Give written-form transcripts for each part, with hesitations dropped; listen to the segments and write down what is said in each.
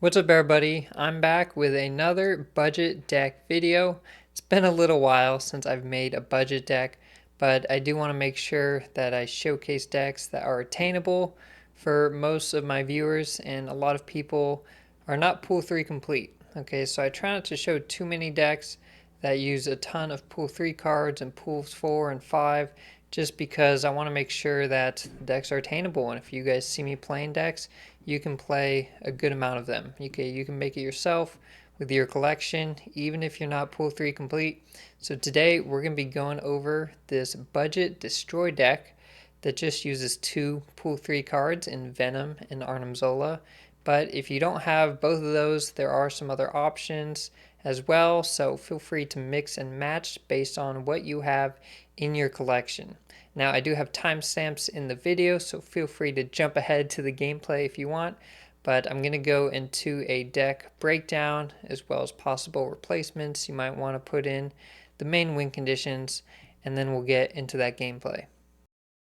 What's up everybody, I'm back with another budget deck video. It's been a little while since I've made a budget deck, but I do want to make sure that I showcase decks that are attainable for most of my viewers, and a lot of people are not pool 3 complete. Okay, so I try not to show too many decks that use a ton of pool 3 cards and pools 4 and 5, just because I want to make sure that the decks are attainable. And if you guys see me playing decks, you can play a good amount of them. Okay, you can make it yourself with your collection, even if you're not pool 3 complete. So today we're going to be going over this budget destroy deck that just uses 2 pool 3 cards in Venom and Arnim Zola. But if you don't have both of those, there are some other options as well, so feel free to mix and match based on what you have in your collection. Now I do have timestamps in the video, so feel free to jump ahead to the gameplay if you want, but I'm going to go into a deck breakdown as well as possible replacements you might want to put in, the main win conditions, and then we'll get into that gameplay.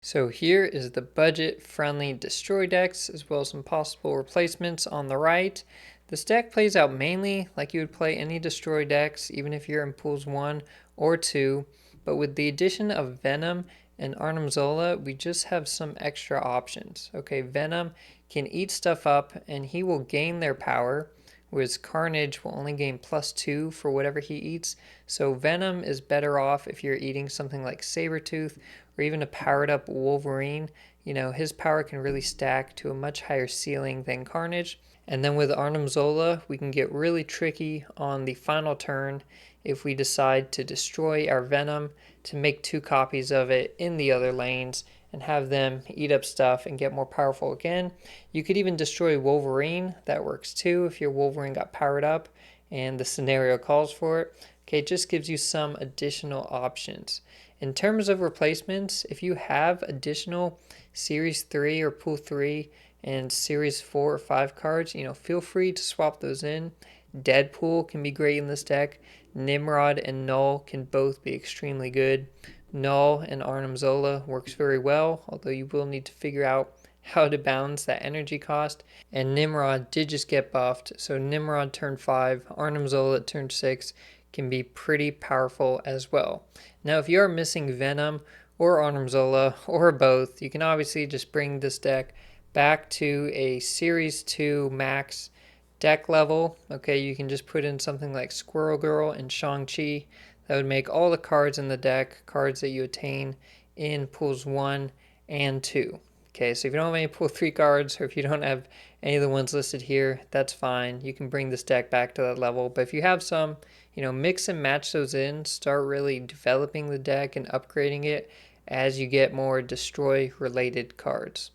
So here is the budget-friendly destroy decks as well as some possible replacements on the right. This deck plays out mainly like you would play any destroy decks, even if you're in pools 1 or 2, but with the addition of Venom and Arnim Zola, we just have some extra options. Okay, Venom can eat stuff up and he will gain their power, whereas Carnage will only gain +2 for whatever he eats. So Venom is better off if you're eating something like Sabretooth or even a powered up Wolverine. You know, his power can really stack to a much higher ceiling than Carnage. And then with Arnim Zola, we can get really tricky on the final turn if we decide to destroy our Venom to make 2 copies of it in the other lanes and have them eat up stuff and get more powerful again. You could even destroy Wolverine, that works too if your Wolverine got powered up and the scenario calls for it. Okay, it just gives you some additional options. In terms of replacements, if you have additional Series 3 or Pool 3 and Series 4 or 5 cards, feel free to swap those in. Deadpool can be great in this deck. Nimrod and Null can both be extremely good. Null and Arnim Zola works very well, although you will need to figure out how to balance that energy cost. And Nimrod did just get buffed, so Nimrod turn 5, Arnim Zola turn 6 can be pretty powerful as well. Now if you are missing Venom or Arnim Zola or both, you can obviously just bring this deck back to a Series 2 max deck level. Okay, you can just put in something like Squirrel Girl and Shang-Chi. That would make all the cards in the deck cards that you attain in pools 1 and 2. Okay, so if you don't have any pool 3 cards, or if you don't have any of the ones listed here, that's fine. You can bring this deck back to that level. But if you have some, mix and match those in. Start really developing the deck and upgrading it as you get more destroy-related cards.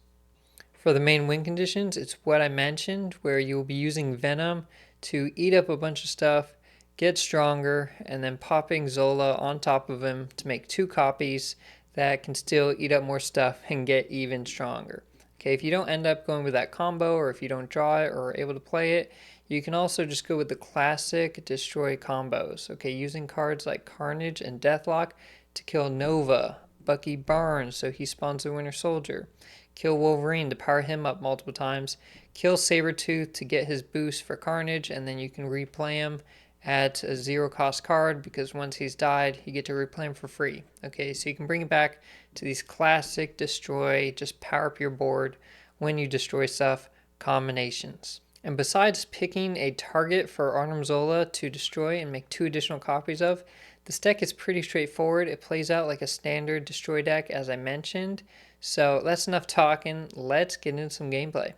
For the main win conditions, it's what I mentioned, where you'll be using Venom to eat up a bunch of stuff, get stronger, and then popping Zola on top of him to make 2 copies that can still eat up more stuff and get even stronger. Okay, if you don't end up going with that combo, or if you don't draw it or are able to play it, you can also just go with the classic destroy combos. Okay, using cards like Carnage and Deathlok to kill Nova, Bucky Barnes so he spawns the Winter Soldier, kill Wolverine to power him up multiple times, kill Sabretooth to get his boost for Carnage, and then you can replay him at a 0 cost card, because once he's died, you get to replay him for free. Okay, so you can bring it back to these classic destroy, just power up your board when you destroy stuff combinations. And besides picking a target for Arnim Zola to destroy and make 2 additional copies of, this deck is pretty straightforward. It plays out like a standard destroy deck, as I mentioned. So that's enough talking. Let's get into some gameplay.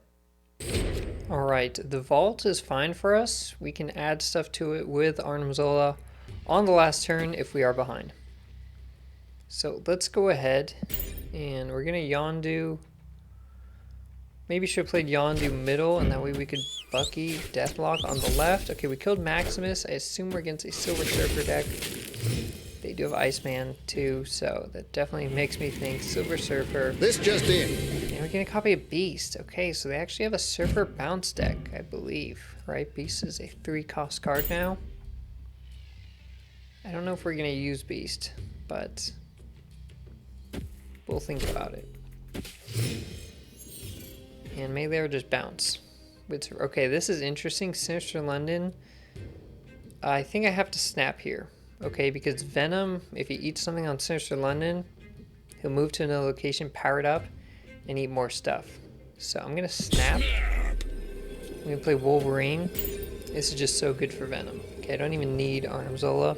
Alright, the vault is fine for us. We can add stuff to it with Arnim Zola on the last turn if we are behind. So let's go ahead and we're going to Yondu. Maybe should have played Yondu middle, and that way we could Bucky Deathlok on the left. Okay, we killed Maximus. I assume we're against a Silver Surfer deck. They do have Iceman too, so that definitely makes me think Silver Surfer. This just in. And we're gonna copy a Beast. Okay, so they actually have a Surfer bounce deck, I believe. Right? Beast is a 3 cost card now. I don't know if we're gonna use Beast, but we'll think about it. And maybe they would just bounce. Okay, this is interesting. Sinister London. I think I have to snap here. Okay, because Venom, if he eats something on Sinister London, he'll move to another location, power it up, and eat more stuff. So I'm gonna snap. I'm gonna play Wolverine. This is just so good for Venom. Okay, I don't even need Arnim Zola.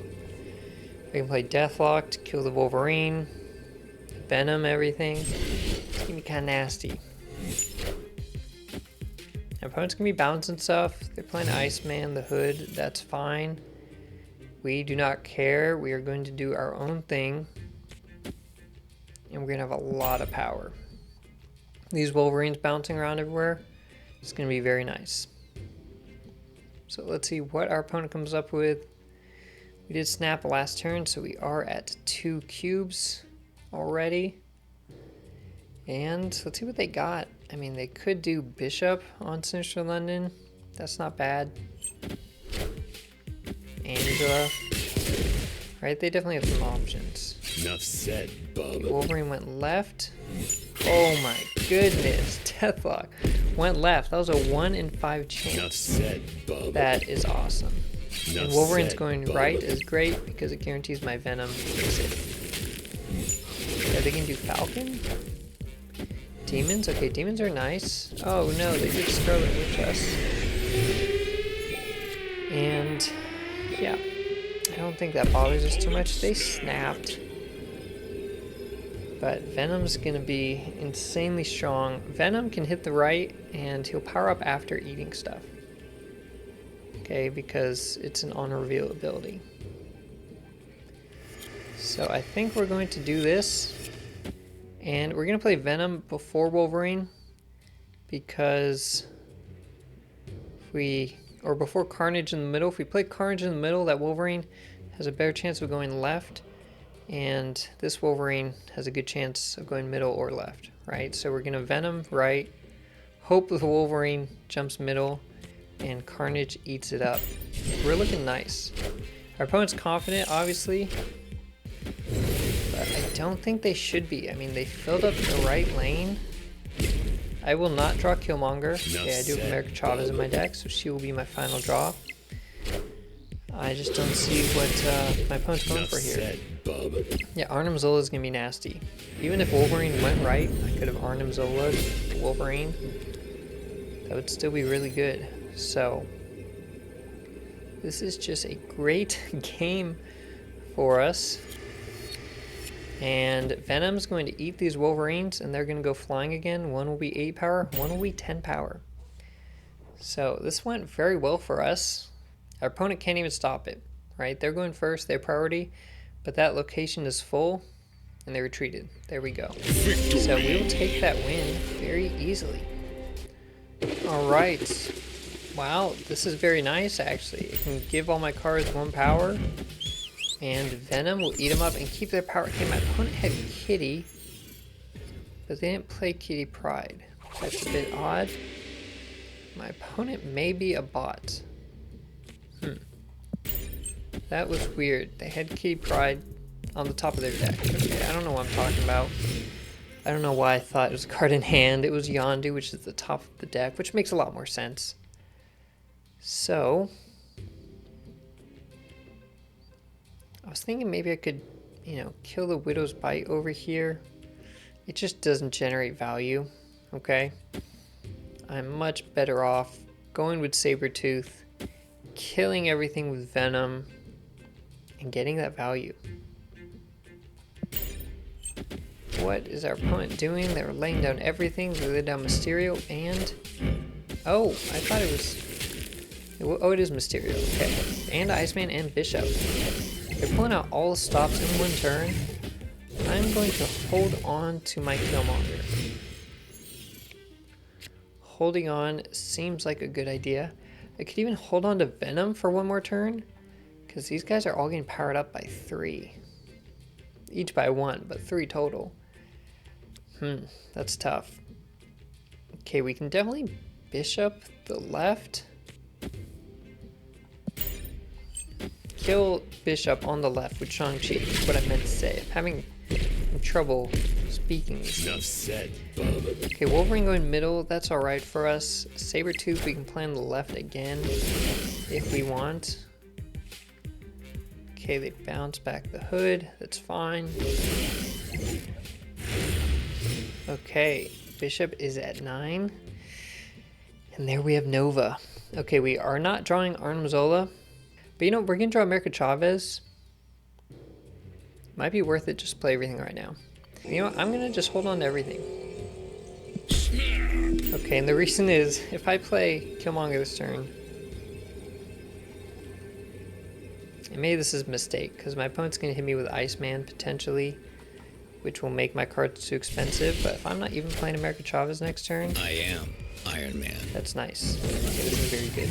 I can play Deathlok to kill the Wolverine. Venom, everything. It's gonna be kind of nasty. My opponent's gonna be bouncing stuff. They're playing Iceman, the Hood. That's fine. We do not care. We are going to do our own thing. And we're gonna have a lot of power. These Wolverines bouncing around everywhere. It's gonna be very nice. So let's see what our opponent comes up with. We did snap last turn, so we are at 2 cubes already. And let's see what they got. I mean, they could do Bishop on Sinister London. That's not bad. Angela. Right, they definitely have some options. Enough said, bub. Wolverine went left. Oh my goodness. Deathlok went left. That was a 1 in 5 chance. Enough said, bub. That is awesome. Enough And Wolverine's said, going bub. right is great because it guarantees my Venom exit. Yeah, they can do Falcon. Demons? Okay, demons are nice. Oh no, they did Scarlet Witch us. And yeah, I don't think that bothers us too much. They snapped. But Venom's gonna be insanely strong. Venom can hit the right and he'll power up after eating stuff. Okay, because it's an on-reveal ability. So I think we're going to do this. And we're going to play Venom before Wolverine. Because before Carnage in the middle. If we play Carnage in the middle, that Wolverine has a better chance of going left. And this Wolverine has a good chance of going middle or left, right? So we're going to Venom right. Hope the Wolverine jumps middle. And Carnage eats it up. We're looking nice. Our opponent's confident, obviously. But I don't think they should be. I mean, they filled up the right lane. I will not draw Killmonger. Okay, I do have American Chavez in my deck, so she will be my final draw. I just don't see what my opponent's going for here. Yeah, Arnim Zola is going to be nasty. Even if Wolverine went right, I could have Arnim Zola Wolverine. That would still be really good. So, this is just a great game for us. And Venom's going to eat these Wolverines, and they're going to go flying again. One will be 8 power, one will be 10 power. So, this went very well for us. Our opponent can't even stop it, right? They're going first, their priority, but that location is full, and they retreated. There we go. Victory. So, we will take that win very easily. Alright. Wow, this is very nice, actually. It can give all my cards 1 power. And Venom will eat them up and keep their power. Okay, my opponent had Kitty, but they didn't play Kitty Pryde. That's a bit odd. My opponent may be a bot. That was weird. They had Kitty Pryde on the top of their deck. Okay, I don't know what I'm talking about. I don't know why I thought it was a card in hand. It was Yondu, which is the top of the deck, which makes a lot more sense. So, I was thinking maybe I could, kill the Widow's Bite over here. It just doesn't generate value, okay? I'm much better off going with Sabretooth, killing everything with Venom, and getting that value. What is our opponent doing? They're laying down everything. They laid down Mysterio and... Oh, I thought it was... Oh, it is Mysterio. Okay. And Iceman and Bishop. They're pulling out all the stops in one turn. I'm going to hold on to my Killmonger. Holding on seems like a good idea. I could even hold on to Venom for 1 more turn, because these guys are all getting powered up by 3. Each by 1, but 3 total. That's tough. Okay, we can definitely Bishop the left. Kill Bishop on the left with Shang-Chi, is what I meant to say. I'm having trouble Speaking. Enough said, bub. Okay, Wolverine going middle, that's alright for us. Sabretooth, we can play on the left again if we want. Okay, they bounce back the hood, that's fine. Okay, Bishop is at 9. And there we have Nova. Okay, we are not drawing Arnim Zola. But you know, we're going to draw America Chavez. Might be worth it just to play everything right now. You know what, I'm going to just hold on to everything. Okay, and the reason is, if I play Killmonger this turn, and maybe this is a mistake, because my opponent's going to hit me with Iceman, potentially, which will make my cards too expensive, but if I'm not even playing America Chavez next turn... I am Iron Man. That's nice. Okay, this is very good.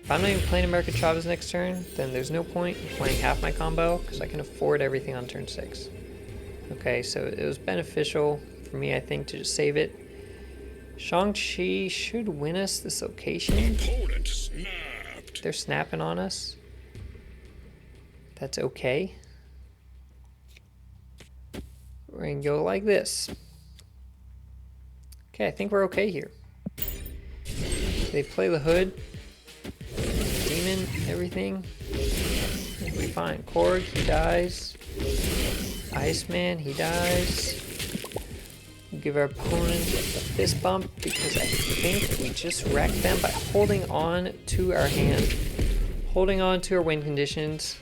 If I'm not even playing America Chavez next turn, then there's no point in playing half my combo, because I can afford everything on turn 6. Okay, so it was beneficial for me, I think, to just save it. Shang-Chi should win us this location. Opponent snapped. They're snapping on us. That's okay. We're going to go like this. Okay, I think we're okay here. They play the hood. Demon, everything. We'll be fine. Korg, he dies. Iceman, he dies. We'll give our opponent a fist bump because I think we just wrecked them by holding on to our hand. Holding on to our win conditions.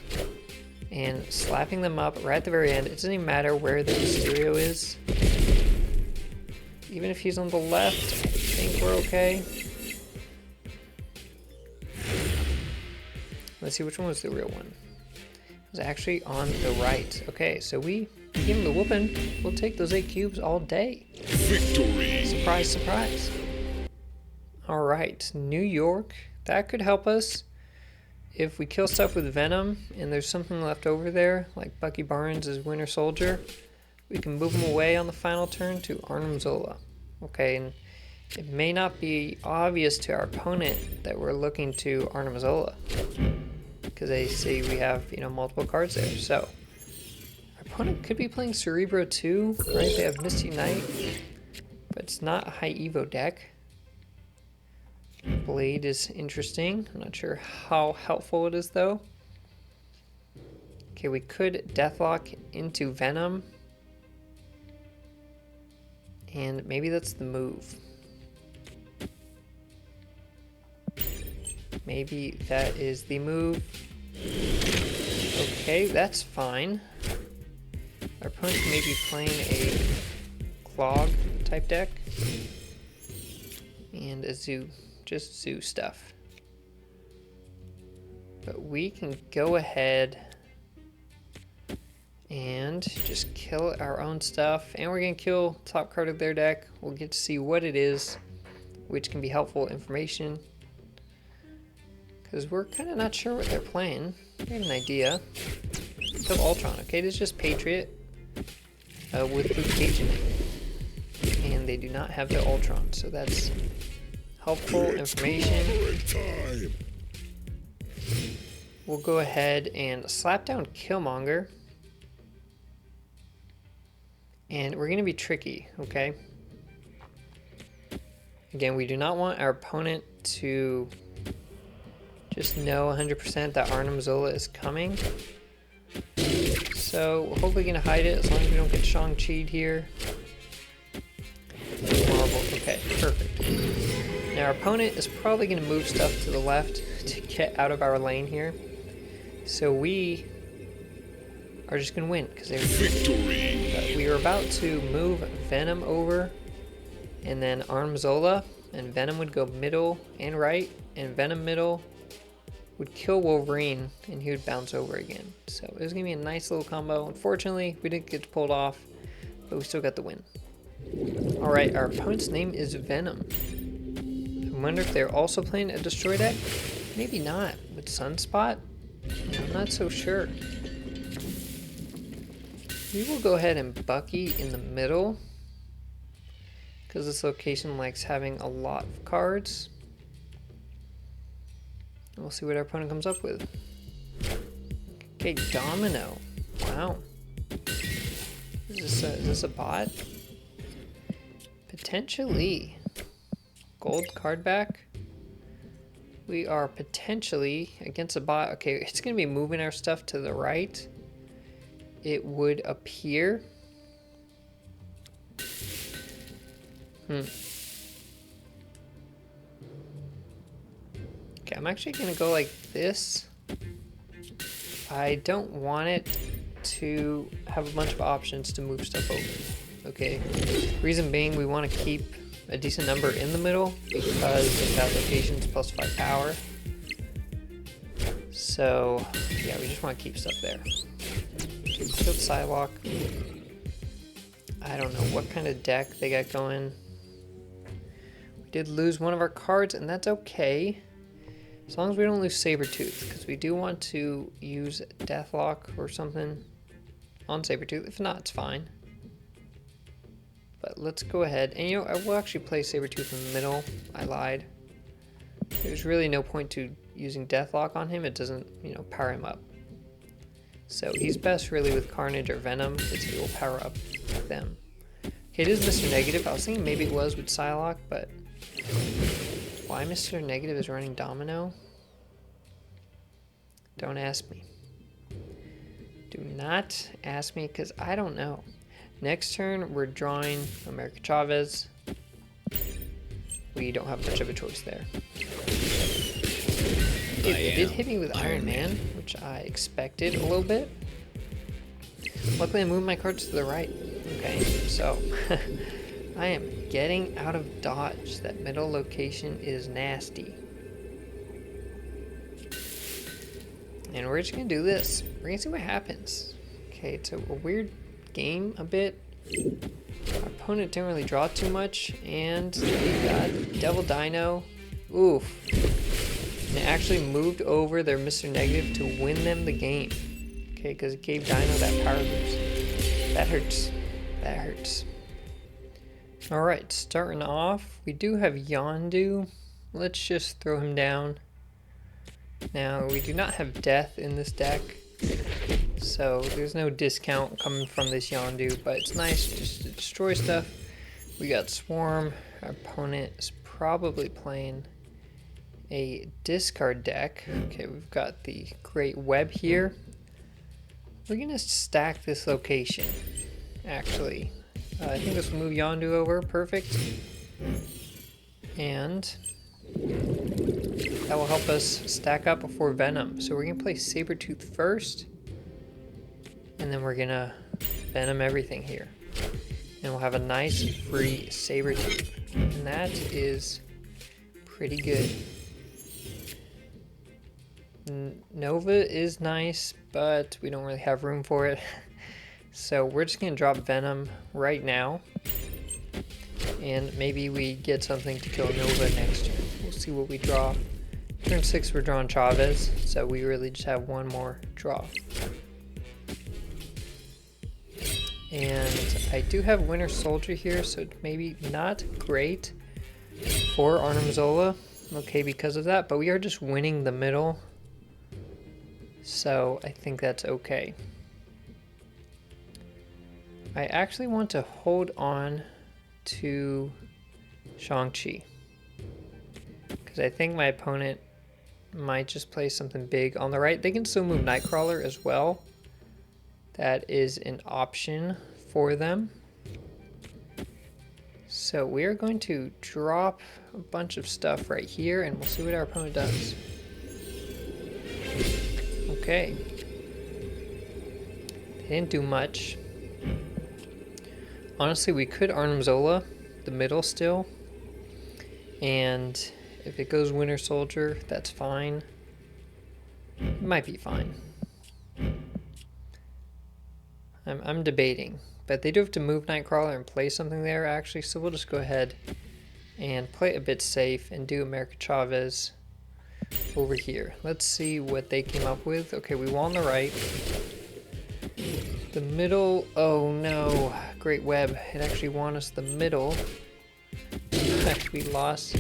And slapping them up right at the very end. It doesn't even matter where the Mysterio is. Even if he's on the left, I think we're okay. Let's see, which one was the real one? It was actually on the right. Okay, so we give him the whooping. We'll take those 8 cubes all day. Victory. Surprise, surprise. Alright, New York. That could help us. If we kill stuff with Venom and there's something left over there, like Bucky Barnes as Winter Soldier, we can move him away on the final turn to Arnim Zola. Okay, and it may not be obvious to our opponent that we're looking to Arnim Zola, because they see we have, you know, multiple cards there. So our opponent could be playing Cerebro too, right? They have Misty Knight, but it's not a high Evo deck. Blade is interesting. I'm not sure how helpful it is though. Okay, we could Deathlok into Venom. And maybe that's the move. Maybe that is the move. Okay, that's fine. Our opponent may be playing a Clog type deck. And a Zoo. Just Zoo stuff. But we can go ahead and just kill our own stuff. And we're going to kill top card of their deck. We'll get to see what it is, which can be helpful information. Because we're kind of not sure what they're playing. We have an idea. Kill Ultron. Okay, this is just Patriot with Luke Cage in it. And they do not have the Ultron, so that's helpful information. We'll go ahead and slap down Killmonger. And we're going to be tricky, okay? Again, we do not want our opponent to just know 100% that Arnim Zola is coming. So we're hopefully going to hide it as long as we don't get Shang-Chi'd here. Marvel. Okay, perfect. Now our opponent is probably going to move stuff to the left to get out of our lane here. So we are just going to win because they're victory. We are about to move Venom over and then Arnim Zola, and Venom would go middle and right, and Venom middle would kill Wolverine and he would bounce over again. So it was going to be a nice little combo. Unfortunately, we didn't get pulled off, but we still got the win. Alright, our opponent's name is Venom. I wonder if they're also playing a Destroy deck? Maybe not. With Sunspot? I'm not so sure. We will go ahead and Bucky in the middle, because this location likes having a lot of cards. We'll see what our opponent comes up with. Okay, Domino. Wow. Is this a bot? potentially gold card back. We are potentially against a bot. Okay, it's going to be moving our stuff to the right. It would appear. Okay, I'm actually going to go like this. I don't want it to have a bunch of options to move stuff over. Okay, reason being we want to keep a decent number in the middle because of that location's +5 power. So yeah, we just want to keep stuff there. Killed Psylocke. I don't know what kind of deck they got going. We did lose one of our cards, and that's okay. As long as we don't lose Sabretooth, because we do want to use Deathlok or something on Sabretooth. If not, it's fine. But let's go ahead. And you know, I will actually play Sabretooth in the middle. I lied. There's really no point to using Deathlok on him. It doesn't, you know, power him up. So he's best really with Carnage or Venom, because he will power up them. Okay, it is Mr. Negative. I was thinking maybe it was with Psylocke, but why Mr. Negative is running Domino? Don't ask me. Do not ask me, because I don't know. Next turn, we're drawing America Chavez. We don't have much of a choice there. It did hit me with Iron Man, which I expected a little bit. Luckily, I moved my cards to the right. Okay, so I am getting out of dodge. That middle location is nasty. And we're just going to do this. We're going to see what happens. Okay, it's a weird game a bit. Our opponent didn't really draw too much, and they got Devil Dino. Oof. And it actually moved over their Mr. Negative to win them the game. Okay, because it gave Dino that power boost. That hurts. That hurts. Alright, starting off, we do have Yondu. Let's just throw him down. Now, we do not have death in this deck, so there's no discount coming from this Yondu, but it's nice just to destroy stuff. We got Swarm. Our opponent is probably playing a discard deck. Okay, we've got the Great Web here. We're going to stack this location, actually. I think this will move Yondu over. Perfect. And that will help us stack up before Venom. So we're going to play Sabretooth first. And then we're going to Venom everything here. And we'll have a nice free Sabretooth. And that is pretty good. Nova is nice, but we don't really have room for it. So we're just going to drop Venom right now. And maybe we get something to kill Nova next turn. We'll see what we draw. Turn 6 we're drawing Chavez, so we really just have one more draw. And I do have Winter Soldier here, so maybe not great for Arnim Zola. Okay, because of that, but we are just winning the middle. So I think that's okay. I actually want to hold on to Shang-Chi, because I think my opponent might just play something big on the right. They can still move Nightcrawler as well. That is an option for them. So we are going to drop a bunch of stuff right here, and we'll see what our opponent does. Okay. They didn't do much. Honestly, we could Arnim Zola the middle still. And if it goes Winter Soldier, that's fine. It might be fine. I'm debating. But they do have to move Nightcrawler and play something there, actually. So we'll just go ahead and play it a bit safe and do America Chavez over here. Let's see what they came up with. Okay, we won the right. The middle, oh no. Great Web. It actually won us the middle. We lost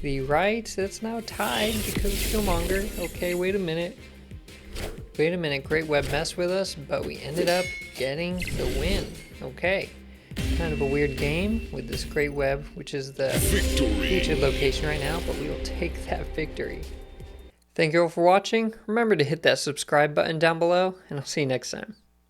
the right. That's now tied because of Killmonger. Okay, wait a minute. Wait a minute. Great Web messed with us, but we ended up getting the win. Okay. kind of a weird game with this great web, which is the Victory. featured location right now, but we will take that victory. Thank you all for watching. Remember to hit that subscribe button down below, and I'll see you next time.